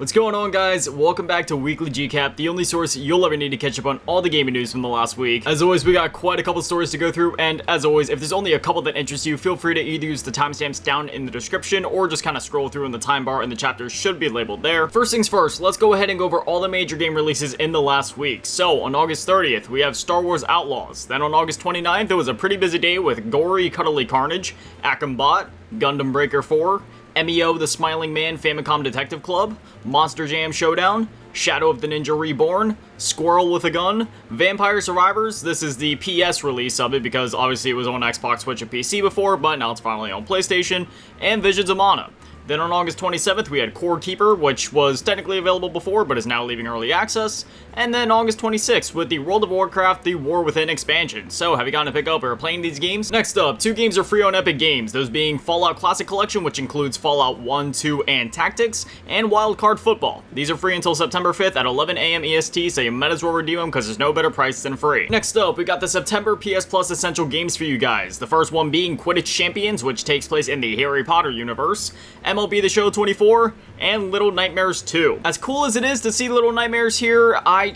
What's going on, guys? Welcome back to Weekly GCap, the only source you'll ever need to catch up on all the gaming news from the last week. As always, we got quite a couple stories to go through, and as always, if there's only a couple that interest you, feel free to either use the timestamps down in the description or just kind of scroll through in the time bar and the chapters should be labeled there. First things first, let's go ahead and go over all the major game releases in the last week. So, on August 30th, we have Star Wars Outlaws. Then on August 29th, it was a pretty busy day with Gory Cuddly Carnage, Atom Bot, Gundam Breaker 4, MEO The Smiling Man Famicom Detective Club, Monster Jam Showdown, Shadow of the Ninja Reborn, Squirrel with a Gun, Vampire Survivors. This is the PS release of it because obviously it was on Xbox, Switch, and PC before, but now it's finally on PlayStation, and Visions of Mana. Then on August 27th, we had Core Keeper, which was technically available before, but is now leaving early access. And then August 26th, with the World of Warcraft, the War Within expansion. So, have you gotten to pick up or are playing these games? Next up, two games are free on Epic Games, those being Fallout Classic Collection, which includes Fallout 1, 2, and Tactics, and Wildcard Football. These are free until September 5th at 11 a.m. EST, so you might as well redeem them because there's no better price than free. Next up, we got the September PS Plus Essential Games for you guys. The first one being Quidditch Champions, which takes place in the Harry Potter universe, MLB The Show 24, and Little Nightmares 2. As cool as it is to see Little Nightmares here, I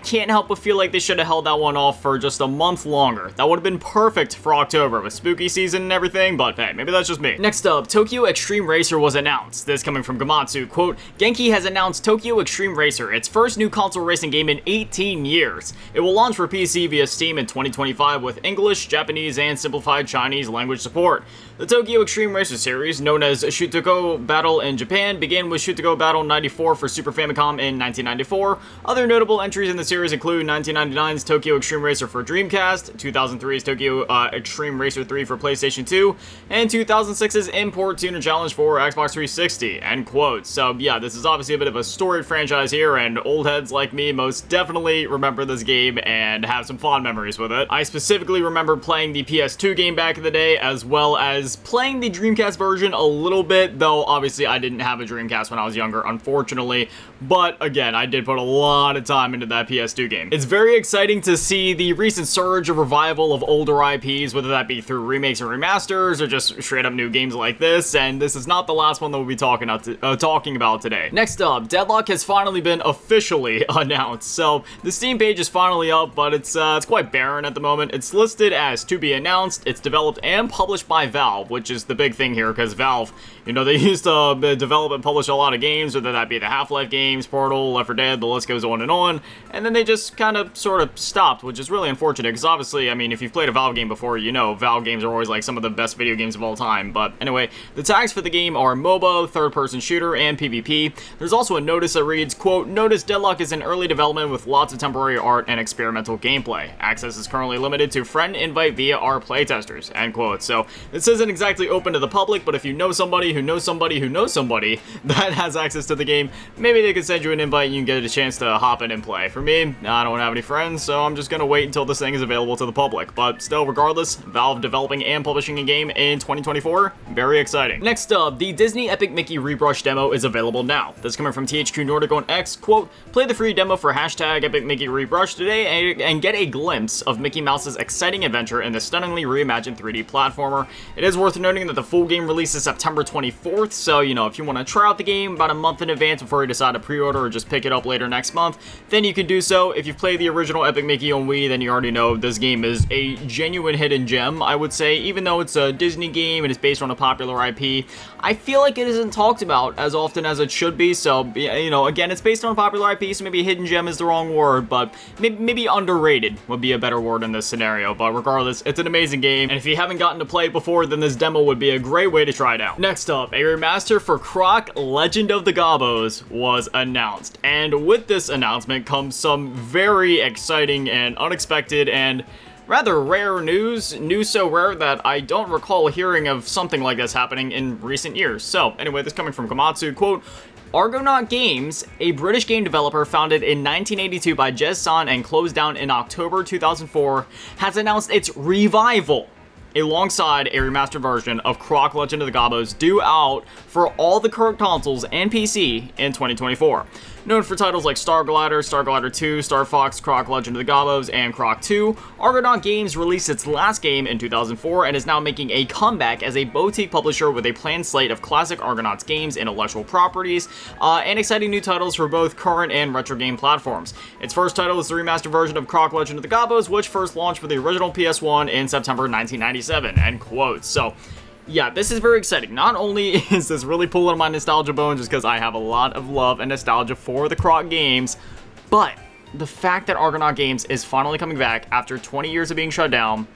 can't help but feel like they should have held that one off for just a month longer. That would have been perfect for October with spooky season and everything, but hey, maybe that's just me. Next up, Tokyo Xtreme Racer was announced. This coming from Gamatsu, quote, Genki has announced Tokyo Xtreme Racer, its first new console racing game in 18 years. It will launch for PC via Steam in 2025 with English, Japanese, and simplified Chinese language support. The Tokyo Xtreme Racer series, known as Shutoko Battle in Japan, began with Shutoko Battle 94 for Super Famicom in 1994. Other notable entries in the series include 1999's Tokyo Xtreme Racer for Dreamcast, 2003's Tokyo Xtreme Racer 3 for PlayStation 2, and 2006's Import Tuner Challenge for Xbox 360, end quote. So yeah, this is obviously a bit of a storied franchise here, and old heads like me most definitely remember this game and have some fond memories with it. I specifically remember playing the PS2 game back in the day, as well as playing the Dreamcast version a little bit, though obviously I didn't have a Dreamcast when I was younger, unfortunately, but again, I did put a lot of time into that PS2 game. It's very exciting to see the recent surge of revival of older IPs, whether that be through remakes and remasters, or just straight up new games like this, and this is not the last one that we'll be talking about today. Next up, Deadlock has finally been officially announced. So, the Steam page is finally up, but it's quite barren at the moment. It's listed as to be announced, it's developed and published by Valve, which is the big thing here, because Valve, you know, they used to develop and publish a lot of games, whether that be the Half-Life games, Portal, Left 4 Dead, the list goes on, and then they just kind of sort of stopped, which is really unfortunate, because obviously, I mean, if you've played a Valve game before, you know Valve games are always like some of the best video games of all time. But anyway, the tags for the game are MOBA, third-person shooter, and PvP. There's also a notice that reads, quote, Notice Deadlock is in early development with lots of temporary art and experimental gameplay. Access is currently limited to friend invite via our playtesters, end quote. So, this isn't exactly open to the public, but if you know somebody who knows somebody who knows somebody that has access to the game, maybe they could send you an invite and you can get a chance to hop in and play. For me, I don't have any friends, so I'm just gonna wait until this thing is available to the public. But still, regardless, Valve developing and publishing a game in 2024, very exciting. Next up, the Disney Epic Mickey Rebrushed demo is available now. This coming from THQ Nordic on X, quote, play the free demo for hashtag Epic Mickey Rebrushed today and get a glimpse of Mickey Mouse's exciting adventure in the stunningly reimagined 3D platformer. It is worth noting that the full game releases September 24th, so, you know, if you want to try out the game about a month in advance before you decide to pre-order or just pick it up later next month, then you can do so. If you've played the original Epic Mickey on Wii, then you already know this game is a genuine hidden gem, I would say. Even though it's a Disney game and it's based on a popular IP, I feel like it isn't talked about as often as it should be, so, you know, again, it's based on a popular IP, so maybe a hidden gem is the wrong word, but maybe underrated would be a better word in this scenario. But regardless, it's an amazing game, and if you haven't gotten to play it before, then this demo would be a great way to try it out. Next up, a remaster for Croc, Legend of the Gobbos was announced, and with this announcement comes some very exciting and unexpected and rather rare news so rare that I don't recall hearing of something like this happening in recent years. So anyway, this coming from Gamatsu, quote, Argonaut Games, a British game developer founded in 1982 by Jez San and closed down in October 2004, has announced its revival alongside a remastered version of Croc Legend of the Gobbos, due out for all the current consoles and PC in 2024. Known for titles like Star Glider, Star Glider 2, Star Fox, Croc Legend of the Gobbos, and Croc 2, Argonaut Games released its last game in 2004 and is now making a comeback as a boutique publisher with a planned slate of classic Argonauts games, intellectual properties, and exciting new titles for both current and retro game platforms. Its first title is the remastered version of Croc Legend of the Gobbos, which first launched for the original PS1 in September 1997, end quote. So, yeah, this is very exciting. Not only is this really pulling my nostalgia bone just because I have a lot of love and nostalgia for the Croc games, but the fact that Argonaut Games is finally coming back after 20 years of being shut down,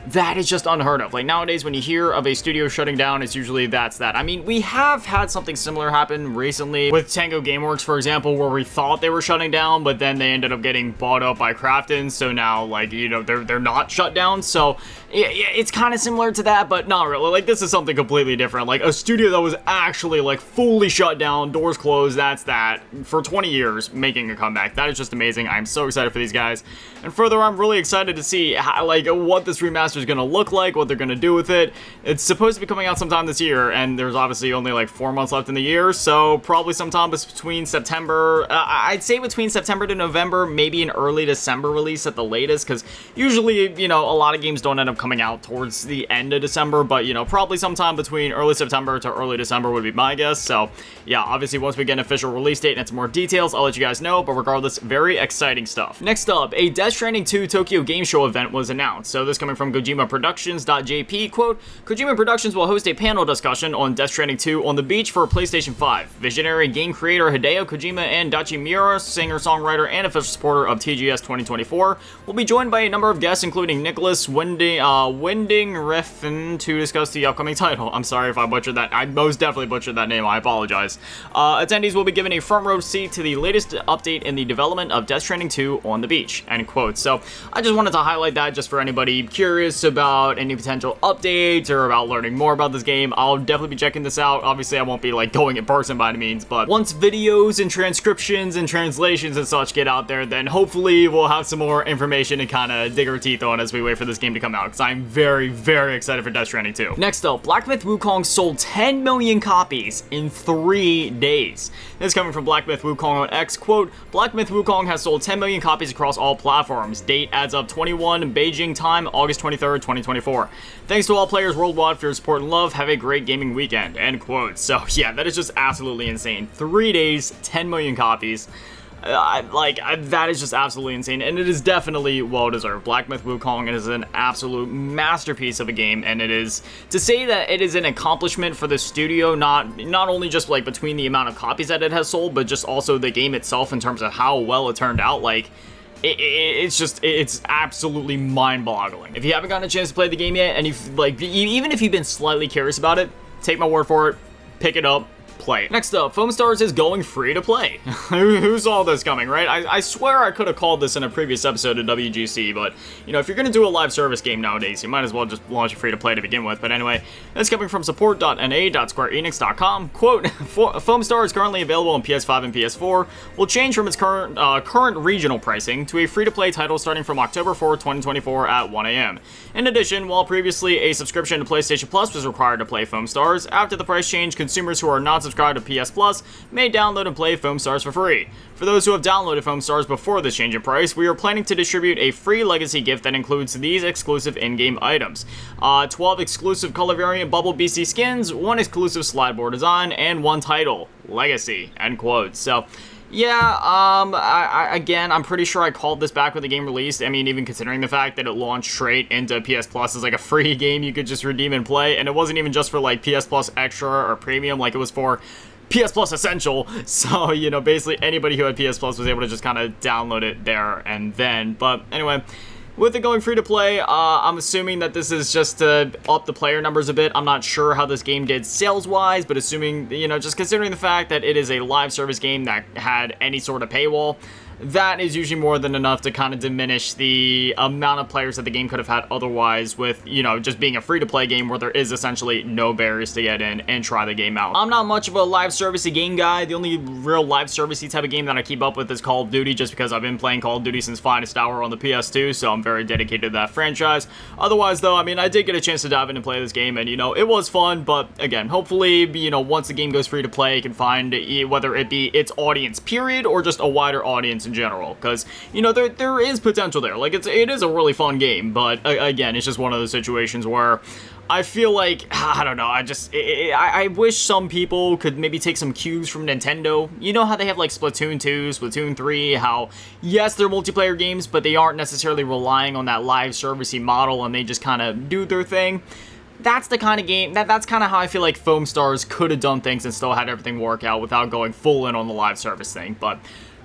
that is just unheard of. Like, nowadays, when you hear of a studio shutting down, it's usually that's that. I mean, we have had something similar happen recently with Tango Gameworks, for example, where we thought they were shutting down, but then they ended up getting bought up by Krafton, so now, like, you know, they're not shut down. So it's kind of similar to that, but not really. Like, this is something completely different. Like, a studio that was actually, like, fully shut down, doors closed, that's that, for 20 years, making a comeback. That is just amazing. I'm so excited for these guys. And further, I'm really excited to see how, like, what this remaster is going to look like, what they're going to do with it. It's supposed to be coming out sometime this year, and there's obviously only like 4 months left in the year, so probably sometime between September, I'd say between September to November, maybe an early December release at the latest, because usually, you know, a lot of games don't end up coming out towards the end of December, but, you know, probably sometime between early September to early December would be my guess. So yeah, obviously once we get an official release date and some more details, I'll let you guys know, but regardless, very exciting stuff. Next up, a Death Stranding 2 Tokyo Game Show event was announced. So this coming from Kojima Productions.jp, quote, Kojima Productions will host a panel discussion on Death Stranding 2 on the beach for PlayStation 5. Visionary game creator Hideo Kojima and Dachi Miura, singer-songwriter and official supporter of TGS 2024, will be joined by a number of guests, including Nicholas Winding Refn, to discuss the upcoming title. I'm sorry if I butchered that. I most definitely butchered that name. I apologize. Attendees will be given a front row seat to the latest update in the development of Death Stranding 2 on the beach, end quote. So I just wanted to highlight that just for anybody curious about any potential updates or about learning more about this game. I'll definitely be checking this out. Obviously, I won't be like going in person by any means, but once videos and transcriptions and translations and such get out there, then hopefully we'll have some more information to kind of dig our teeth on as we wait for this game to come out, because I'm very, very excited for Death Stranding 2. Next up, Black Myth Wukong sold 10 million copies in 3 days. This is coming from Black Myth Wukong on X, quote, Black Myth Wukong has sold 10 million copies across all platforms. Date as of 21 Beijing time, August 23rd, 2024. Thanks to all players worldwide for your support and love. Have a great gaming weekend, end quote. So yeah, that is just absolutely insane. 3 days, 10 million copies. That is just absolutely insane, and it is definitely well-deserved. Black Myth Wukong is an absolute masterpiece of a game, and it is, to say that it is an accomplishment for the studio, not only just like between the amount of copies that it has sold, but just also the game itself in terms of how well it turned out. Like, it's absolutely mind-boggling. If you haven't gotten a chance to play the game yet, and even if you've been slightly curious about it, take my word for it, pick it up, play. Next up, Foamstars is going free to play. Who saw this coming, right? I swear I could have called this in a previous episode of WGC, but, you know, if you're going to do a live service game nowadays, you might as well just launch it free to play to begin with. But anyway, that's coming from support.na.squareenix.com. Quote, Foamstars is currently available on PS5 and PS4, will change from its current regional pricing to a free-to-play title starting from October 4, 2024 at 1 a.m. In addition, while previously a subscription to PlayStation Plus was required to play Foamstars, after the price change, consumers who are not subscribed to PS Plus may download and play Foamstars for free. For those who have downloaded Foamstars before this change in price, we are planning to distribute a free legacy gift that includes these exclusive in-game items. 12 exclusive color variant Bubble BC skins, 1 exclusive slide board design, and 1 title, Legacy, end quote. So, yeah, again, I'm pretty sure I called this back when the game released. I mean, even considering the fact that it launched straight into PS Plus as like a free game you could just redeem and play, and it wasn't even just for like PS Plus Extra or Premium, like it was for PS Plus Essential. So, you know, basically anybody who had PS Plus was able to just kind of download it there and then. But anyway, with it going free to play, I'm assuming that this is just to up the player numbers a bit. I'm not sure how this game did sales-wise, but assuming, you know, just considering the fact that it is a live service game that had any sort of paywall, that is usually more than enough to kind of diminish the amount of players that the game could have had otherwise with, you know, just being a free-to-play game where there is essentially no barriers to get in and try the game out. I'm not much of a live servicey game guy. The only real live servicey type of game that I keep up with is Call of Duty, just because I've been playing Call of Duty since Finest Hour on the PS2, so I'm very dedicated to that franchise. Otherwise, though, I mean, I did get a chance to dive in and play this game, and, you know, it was fun, but, again, hopefully, you know, once the game goes free-to-play, you can find whether it be its audience, period, or just a wider audience in general, because, you know, there is potential there. Like, it is a really fun game, but again, it's just one of those situations where I feel like, I don't know, I wish some people could maybe take some cues from Nintendo. You know how they have, like, Splatoon 2, Splatoon 3, how, yes, they're multiplayer games, but they aren't necessarily relying on that live servicey model, and they just kind of do their thing. That's the kind of game, that's kind of how I feel like Foamstars could have done things and still had everything work out without going full in on the live service thing, but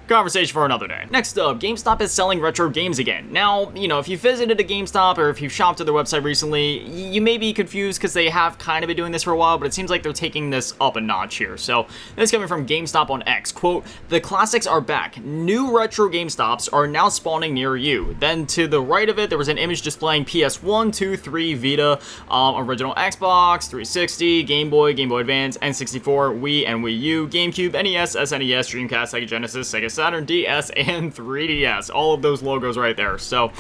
conversation for another day. Next up, GameStop is selling retro games again. Now, you know, if you visited a GameStop or if you've shopped at their website recently, you may be confused because they have kind of been doing this for a while, but it seems like they're taking this up a notch here. So, this is coming from GameStop on X. Quote, "The classics are back. New retro GameStops are now spawning near you." Then to the right of it, there was an image displaying PS1, 2, 3, Vita, original Xbox, 360, Game Boy, Game Boy Advance, N64, Wii, and Wii U, GameCube, NES, SNES, Dreamcast, Sega Genesis, Sega Saturn, DS, and 3DS. All of those logos right there. So,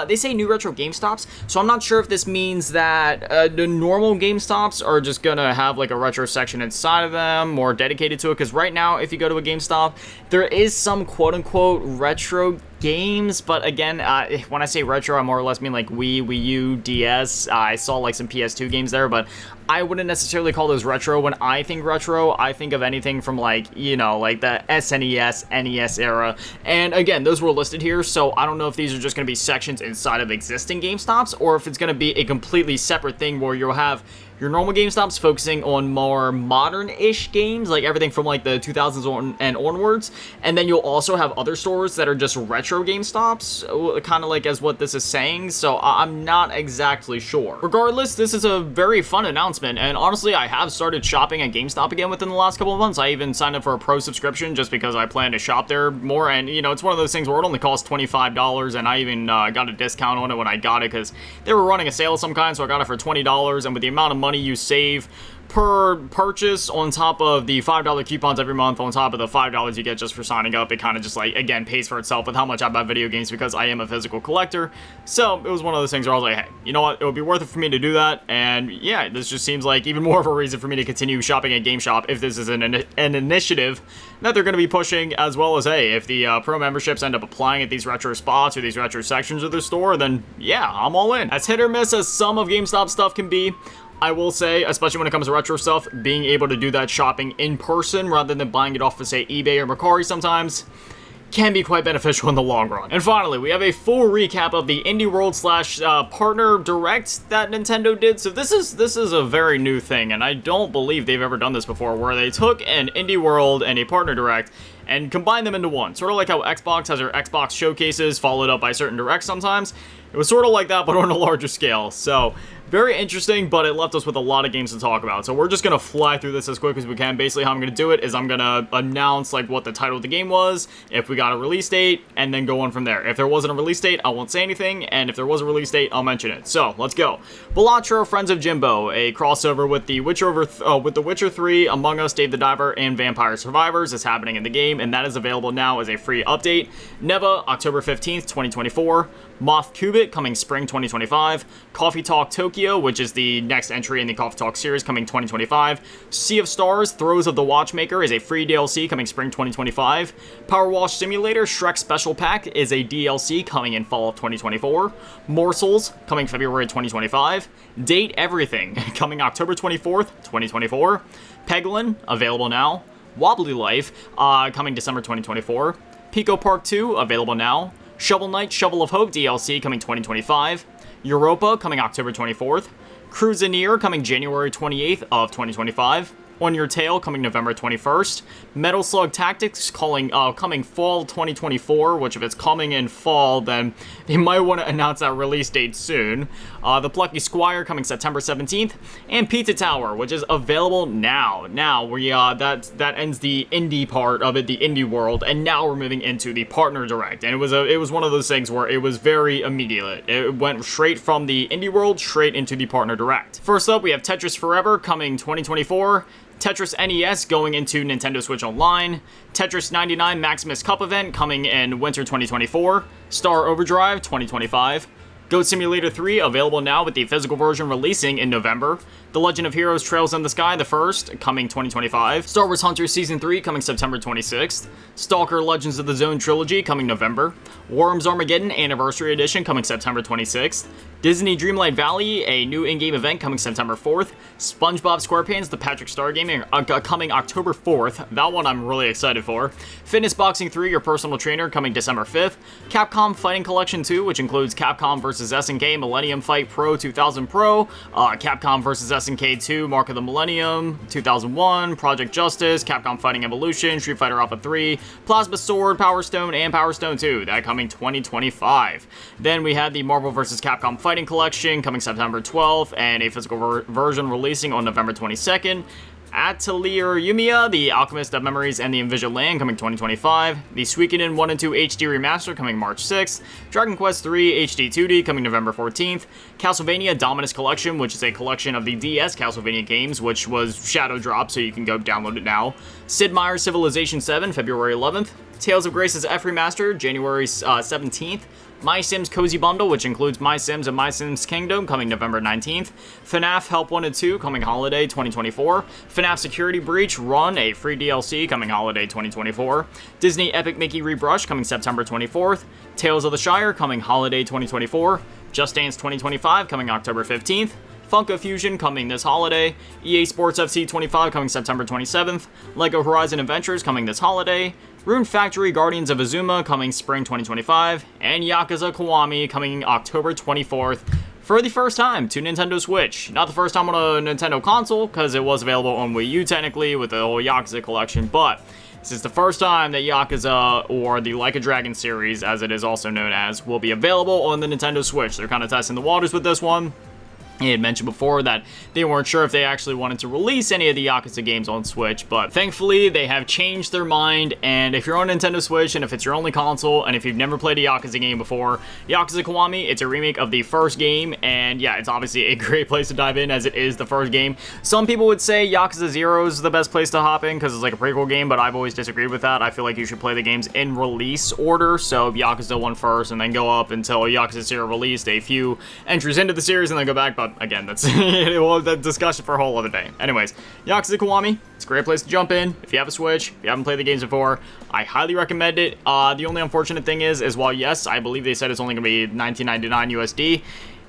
they say new retro GameStops, so I'm not sure if this means that the normal GameStops are just gonna have like a retro section inside of them, more dedicated to it, because right now, if you go to a GameStop, there is some quote-unquote retro games, but again, when I say retro, I more or less mean like Wii, Wii U, DS. I saw like some PS2 games there, but I wouldn't necessarily call those retro. When I think retro, I think of anything from like, you know, like the SNES, NES era, and again, those were listed here, so I don't know if these are just going to be sections inside of existing GameStops, or if it's going to be a completely separate thing where you'll have your normal GameStops focusing on more modern-ish games, like everything from like the 2000s and onwards, and then you'll also have other stores that are just retro GameStops, kind of like as what this is saying, so I'm not exactly sure. Regardless, this is a very fun announcement, and honestly, I have started shopping at GameStop again within the last couple of months. I even signed up for a pro subscription just because I plan to shop there more, and you know, it's one of those things where it only costs $25, and I even got a discount on it when I got it because they were running a sale of some kind, so I got it for $20, and with the amount of money you save per purchase on top of the $5 coupons every month, on top of the $5 you get just for signing up, it kind of just like, again, pays for itself with how much I buy video games because I am a physical collector. So it was one of those things where I was like, hey, you know what, it would be worth it for me to do that, and yeah, this just seems like even more of a reason for me to continue shopping at GameStop if this is an initiative that they're going to be pushing, as well as, hey, if the pro memberships end up applying at these retro spots or these retro sections of the store, then yeah, I'm all in. As hit or miss as some of GameStop stuff can be, I will say, especially when it comes to retro stuff, being able to do that shopping in person rather than buying it off of, say, eBay or Mercari sometimes can be quite beneficial in the long run. And finally, we have a full recap of the Indie World / Partner Direct that Nintendo did. So this is a very new thing, and I don't believe they've ever done this before, where they took an Indie World and a Partner Direct and combined them into one. Sort of like how Xbox has their Xbox showcases followed up by certain directs sometimes. It was sort of like that, but on a larger scale. So, very interesting, but it left us with a lot of games to talk about. So we're just going to fly through this as quick as we can. Basically, how I'm going to do it is I'm going to announce like what the title of the game was, if we got a release date, and then go on from there. If there wasn't a release date, I won't say anything, and if there was a release date, I'll mention it. So, let's go. Balatro, Friends of Jimbo, a crossover with The Witcher 3, Among Us, Dave the Diver, and Vampire Survivors is happening in the game, and that is available now as a free update. Neva, October 15th, 2024. Moth Cubit, coming spring 2025. Coffee Talk Tokyo, which is the next entry in the Coffee Talk series, coming 2025. Sea of Stars, Throes of the Watchmaker is a free DLC coming spring 2025. Power Wash Simulator, Shrek Special Pack is a DLC coming in fall of 2024. Morsels, coming February 2025. Date Everything, coming October 24th, 2024. Peglin, available now. Wobbly Life, coming December 2024. Pico Park 2, available now. Shovel Knight, Shovel of Hope DLC, coming 2025. Europa, coming October 24th. Cruiseneer, coming January 28th of 2025. On Your Tail coming November 21st. Metal Slug Tactics coming fall 2024, which if it's coming in fall, then they might want to announce that release date soon. The Plucky Squire coming September 17th. And Pizza Tower, which is available now. Now, that ends the indie part of it, the indie world, and now we're moving into the Partner Direct. And it was one of those things where it was very immediate. It went straight from the indie world straight into the Partner Direct. First up, we have Tetris Forever coming 2024. Tetris NES going into Nintendo Switch Online. Tetris 99 Maximus Cup event coming in winter 2024. Star Overdrive 2025. Goat Simulator 3 available now with the physical version releasing in November. The Legend of Heroes Trails in the Sky, the first, coming 2025. Star Wars Hunters Season 3 coming September 26th. Stalker Legends of the Zone Trilogy coming November. Worms Armageddon Anniversary Edition coming September 26th. Disney Dreamlight Valley, a new in-game event coming September 4th. SpongeBob SquarePants, the Patrick Star Game, coming October 4th. That one I'm really excited for. Fitness Boxing 3, your personal trainer, coming December 5th. Capcom Fighting Collection 2, which includes Capcom vs. SNK Millennium Fight Pro 2000 Pro, Capcom vs. SNK 2 Mark of the Millennium 2001, Project Justice, Capcom Fighting Evolution, Street Fighter Alpha 3, Plasma Sword, Power Stone, and Power Stone 2. That coming 2025. Then we had the Marvel vs. Capcom Fighting Collection coming September 12th, and a physical version releasing on November 22nd. Atelier Yumiya, The Alchemist of Memories and the Invisalign coming 2025. The Suikoden 1 and 2 HD Remaster coming March 6th. Dragon Quest III HD 2D coming November 14th. Castlevania Dominus Collection, which is a collection of the DS Castlevania games, which was shadow dropped, so you can go download it now. Sid Meier's Civilization 7, February 11th. Tales of Grace's F Remaster, January 17th. My Sims Cozy Bundle, which includes My Sims and My Sims Kingdom, coming November 19th. FNAF Help 1 and 2, coming holiday 2024. FNAF Security Breach Run, a free DLC, coming holiday 2024. Disney Epic Mickey Rebrushed, coming September 24th. Tales of the Shire, coming holiday 2024. Just Dance 2025, coming October 15th. Funko Fusion coming this holiday, EA Sports FC 25 coming September 27th, LEGO Horizon Adventures coming this holiday, Rune Factory Guardians of Azuma coming spring 2025, and Yakuza Kiwami coming October 24th for the first time to Nintendo Switch. Not the first time on a Nintendo console, because it was available on Wii U technically with the whole Yakuza collection, but this is the first time that Yakuza, or the Like a Dragon series as it is also known as, will be available on the Nintendo Switch. They're kind of testing the waters with this one. He had mentioned before that they weren't sure if they actually wanted to release any of the Yakuza games on Switch, but thankfully they have changed their mind, and if you're on Nintendo Switch, and if it's your only console, and if you've never played a Yakuza game before, Yakuza Kiwami, it's a remake of the first game, and yeah, it's obviously a great place to dive in as it is the first game. Some people would say Yakuza 0 is the best place to hop in because it's like a prequel game, but I've always disagreed with that. I feel like you should play the games in release order, so Yakuza 1 first, and then go up until Yakuza 0 released, a few entries into the series, and then go back, but again, that's that discussion for a whole other day. Anyways, Yakuza Kiwami, it's a great place to jump in. If you have a Switch, if you haven't played the games before, I highly recommend it. The only unfortunate thing is while yes, I believe they said it's only going to be $19.99 USD,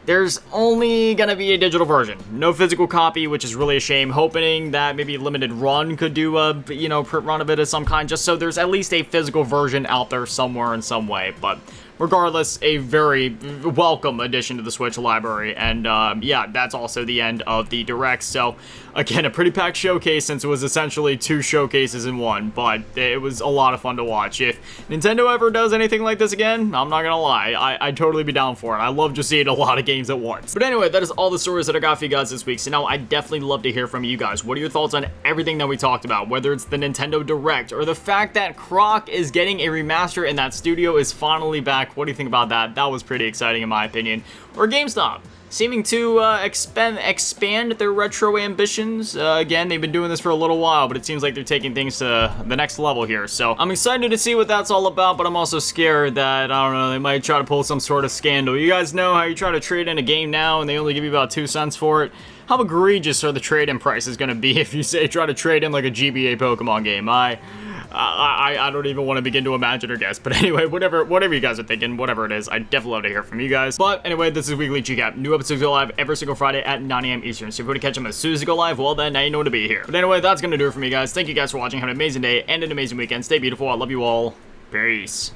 there's only going to be a digital version. No physical copy, which is really a shame. Hoping that maybe Limited Run could do a, print run of it of some kind, just so there's at least a physical version out there somewhere in some way. But regardless, a very welcome addition to the Switch library, and yeah, that's also the end of the Direct. So again, a pretty packed showcase since it was essentially two showcases in one, but it was a lot of fun to watch. If Nintendo ever does anything like this again, I'm not gonna lie, I'd totally be down for it. I love just seeing a lot of games at once. But anyway, that is all the stories that I got for you guys this week, so now I'd definitely love to hear from you guys. What are your thoughts on everything that we talked about, whether it's the Nintendo Direct, or the fact that Croc is getting a remaster and that studio is finally back? What do you think about that? That was pretty exciting in my opinion. Or GameStop seeming to expand their retro ambitions. Again, they've been doing this for a little while, but it seems like they're taking things to the next level here. So I'm excited to see what that's all about, but I'm also scared that, I don't know, they might try to pull some sort of scandal. You guys know how you try to trade in a game now and they only give you about 2 cents for it? How egregious are the trade-in prices going to be if you say try to trade in like a GBA Pokemon game? I don't even want to begin to imagine or guess. But anyway, whatever you guys are thinking, whatever it is, I'd definitely love to hear from you guys. But anyway, this is Weekly GCap. New episodes go live every single Friday at 9 a.m. Eastern. So if you want to catch them as soon as they go live, well then, now you know where to be here. But anyway, that's going to do it for me, guys. Thank you guys for watching. Have an amazing day and an amazing weekend. Stay beautiful. I love you all. Peace.